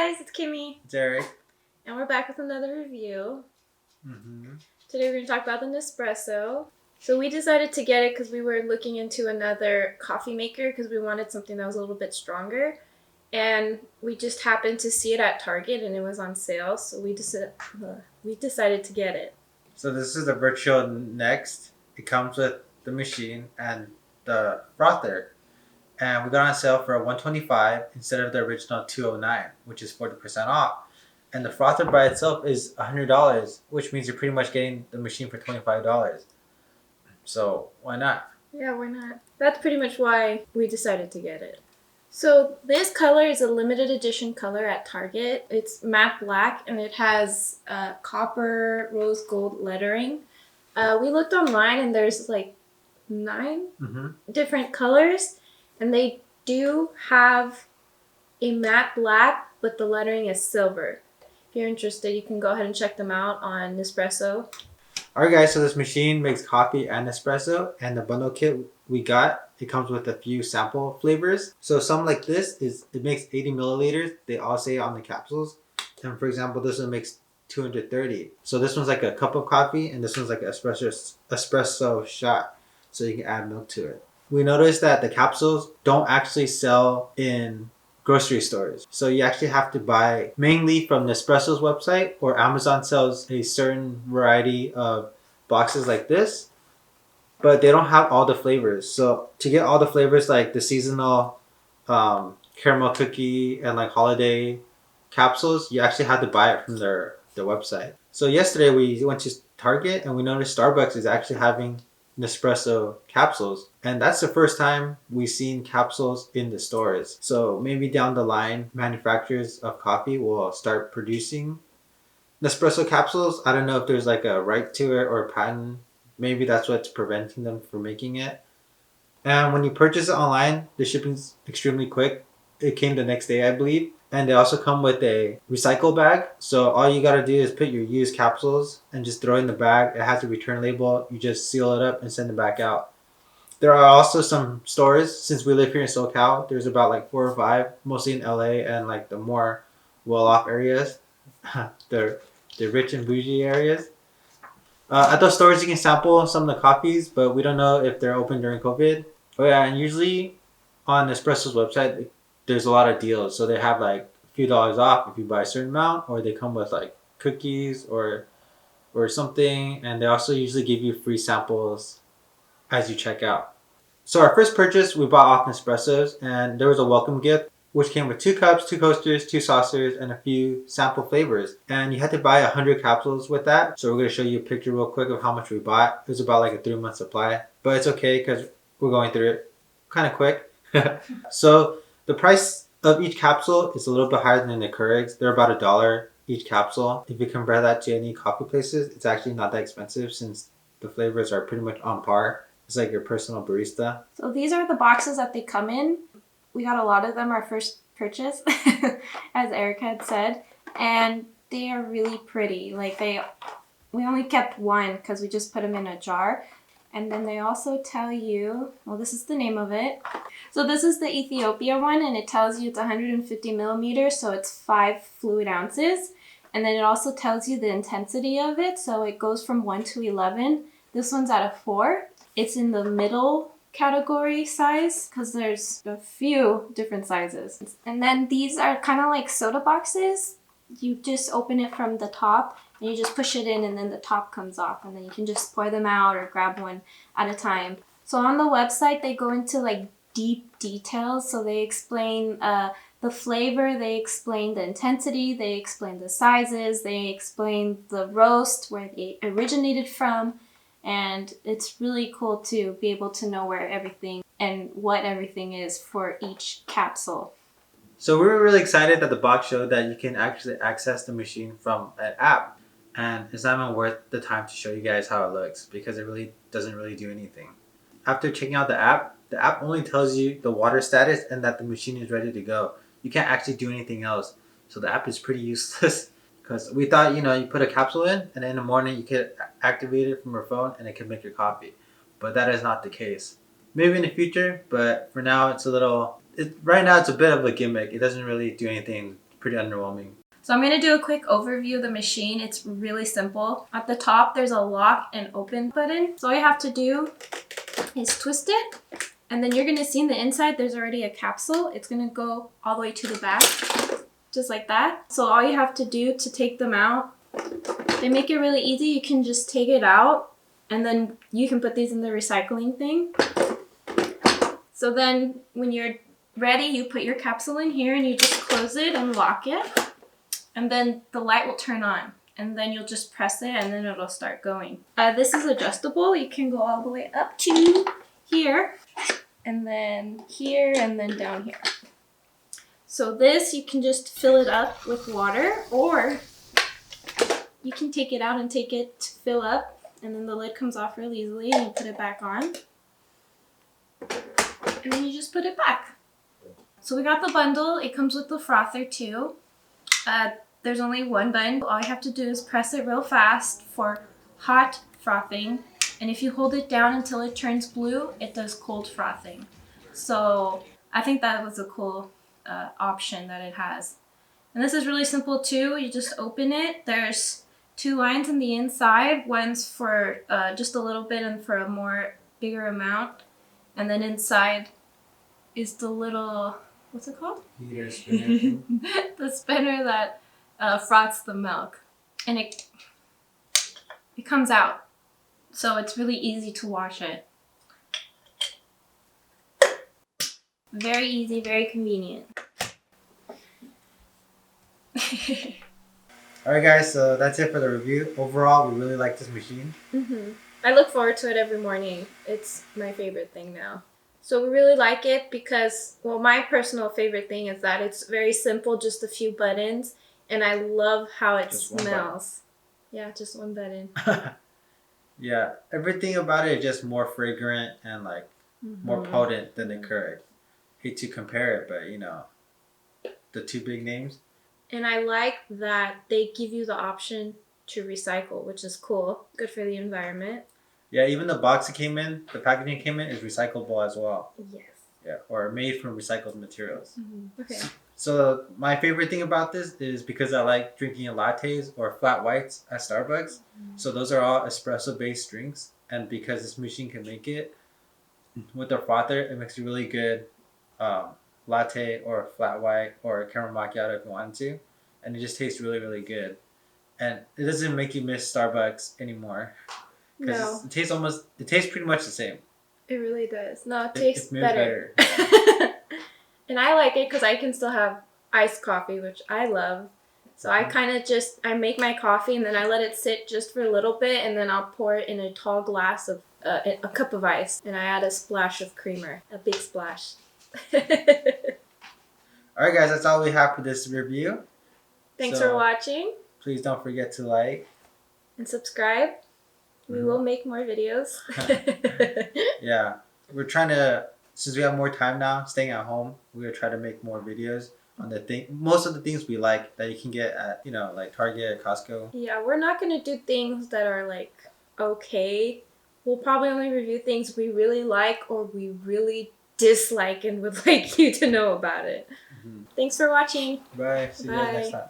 guys, it's Kimmy. It's Eric. And we're back with another review. Mm-hmm. Today we're going to talk about the Nespresso. So we decided to get it because we were looking into another coffee maker because we wanted something that was a little bit stronger. And we just happened to see it at Target and it was on sale. So we decided to get it. So this is the Vertuo Next. It comes with the machine and the frother. And we got on sale for $125 instead of the original $209, which is 40% off. And the frother by itself is $100, which means you're pretty much getting the machine for $25. So why not? Yeah, why not? That's pretty much why we decided to get it. So this color is a limited edition color at Target. It's matte black and it has copper rose gold lettering. We looked online and there's like 9 different colors, and they do have a matte black, but the lettering is silver. If you're interested, you can go ahead and check them out on Nespresso. Alright guys, so this machine makes coffee and espresso, and the bundle kit we got, it comes with a few sample flavors. So some like this, it makes 80 milliliters. They all say on the capsules. And for example, this one makes 230. So this one's like a cup of coffee, and this one's like an espresso shot. So you can add milk to it. We noticed that the capsules don't actually sell in grocery stores. So you actually have to buy mainly from Nespresso's website, or Amazon sells a certain variety of boxes like this, but they don't have all the flavors. So to get all the flavors like the seasonal caramel cookie and like holiday capsules, you actually have to buy it from their website. So yesterday we went to Target and we noticed Starbucks is actually having Nespresso capsules, and that's the first time we've seen capsules in the stores. So maybe down the line manufacturers of coffee will start producing Nespresso capsules. I don't know if there's like a right to it or a patent. Maybe that's what's preventing them from making it. And when you purchase it online, the shipping's extremely quick. It came the next day, I believe. And they also come with a recycle bag. So all you gotta do is put your used capsules and just throw it in the bag. It has a return label. You just seal it up and send it back out. There are also some stores, since we live here in SoCal, there's about like 4 or 5, mostly in LA and like the more well-off areas. the rich and bougie areas. At those stores you can sample some of the coffees, but we don't know if they're open during COVID. Oh yeah, and usually on Nespresso's website, there's a lot of deals. So they have like a few dollars off if you buy a certain amount, or they come with like cookies or something, and they also usually give you free samples as you check out. So our first purchase, we bought off Nespresso's, and there was a welcome gift which came with 2 cups, 2 coasters, 2 saucers, and a few sample flavors. And you had to buy 100 capsules with that. So we're going to show you a picture real quick of how much we bought. It was about like a 3-month supply, but it's okay because we're going through it kind of quick. So the price of each capsule is a little bit higher than the Keurigs. They're about $1 each capsule. If you compare that to any coffee places, it's actually not that expensive since the flavors are pretty much on par. It's like your personal barista. So these are the boxes that they come in. We got a lot of them our first purchase, as Eric had said, and they are really pretty. Like we only kept one because we just put them in a jar. And then they also tell you, well, this is the name of it. So this is the Ethiopia one, and it tells you it's 150 millimeters, so it's 5 fluid ounces. And then it also tells you the intensity of it, so it goes from 1 to 11. This one's at a 4. It's in the middle category size because there's a few different sizes. And then these are kind of like soda boxes. You just open it from the top and you just push it in, and then the top comes off, and then you can just pour them out or grab one at a time. So on the website they go into like deep details. So they explain the flavor, they explain the intensity, they explain the sizes, they explain the roast, where they originated from. And it's really cool to be able to know where everything and what everything is for each capsule. So we were really excited that the box showed that you can actually access the machine from an app. And it's not even worth the time to show you guys how it looks because it really doesn't really do anything. After checking out the app only tells you the water status and that the machine is ready to go. You can't actually do anything else. So the app is pretty useless. Because we thought, you put a capsule in and in the morning you could activate it from your phone and it could make your coffee. But that is not the case. Maybe in the future, but for now right now it's a bit of a gimmick. It doesn't really do anything pretty underwhelming. So I'm going to do a quick overview of the machine. It's really simple. At the top, there's a lock and open button. So all you have to do is twist it. And then you're going to see in the inside, there's already a capsule. It's going to go all the way to the back, just like that. So all you have to do to take them out, they make it really easy. You can just take it out and then you can put these in the recycling thing. So then when you're ready, you put your capsule in here and you just close it and lock it. And then the light will turn on. And then you'll just press it and then it'll start going. This is adjustable. You can go all the way up to here. And then here and then down here. So this, you can just fill it up with water, or you can take it out and take it to fill up. And then the lid comes off really easily and you put it back on. And then you just put it back. So we got the bundle. It comes with the frother too. There's only one button. All you have to do is press it real fast for hot frothing. And if you hold it down until it turns blue, it does cold frothing. So I think that was a cool option that it has. And this is really simple too. You just open it. There's 2 lines on the inside. One's for just a little bit and for a more bigger amount. And then inside is the little, what's it called? Heater spinner. The spinner that froths the milk. And it comes out. So it's really easy to wash it. Very easy, very convenient. Alright guys, so that's it for the review. Overall, we really like this machine. I look forward to it every morning. It's my favorite thing now. So we really like it because, well, my personal favorite thing is that it's very simple, just a few buttons. And I love how it smells. Yeah, just one button. Yeah, everything about it is just more fragrant and like more potent than the Keurig. Hate to compare it, but you know, the 2 big names. And I like that they give you the option to recycle, which is cool. Good for the environment. Yeah, even the box it came in, the packaging it came in is recyclable as well. Yes. Yeah, or made from recycled materials. Okay. So my favorite thing about this is because I like drinking lattes or flat whites at Starbucks. So those are all espresso based drinks, and because this machine can make it with the frother, it makes a really good latte or flat white or caramel macchiato if you want to, and it just tastes really, really good. And it doesn't make you miss Starbucks anymore because it tastes pretty much the same. It really does. No, it tastes better. And I like it because I can still have iced coffee, which I love. So I kind of I make my coffee and then I let it sit just for a little bit, and then I'll pour it in a tall glass of a cup of ice, and I add a splash of creamer, a big splash. Alright guys, that's all we have for this review. Thanks for watching. Please don't forget to like and subscribe. We will make more videos. Yeah, we're trying to, since we have more time now staying at home, we're gonna try to make more videos on most of the things we like that you can get at, you know, like Target, Costco. Yeah, we're not gonna do things that are like okay. We'll probably only review things we really like or we really dislike and would like you to know about it. Thanks for watching. Bye. See you guys next time.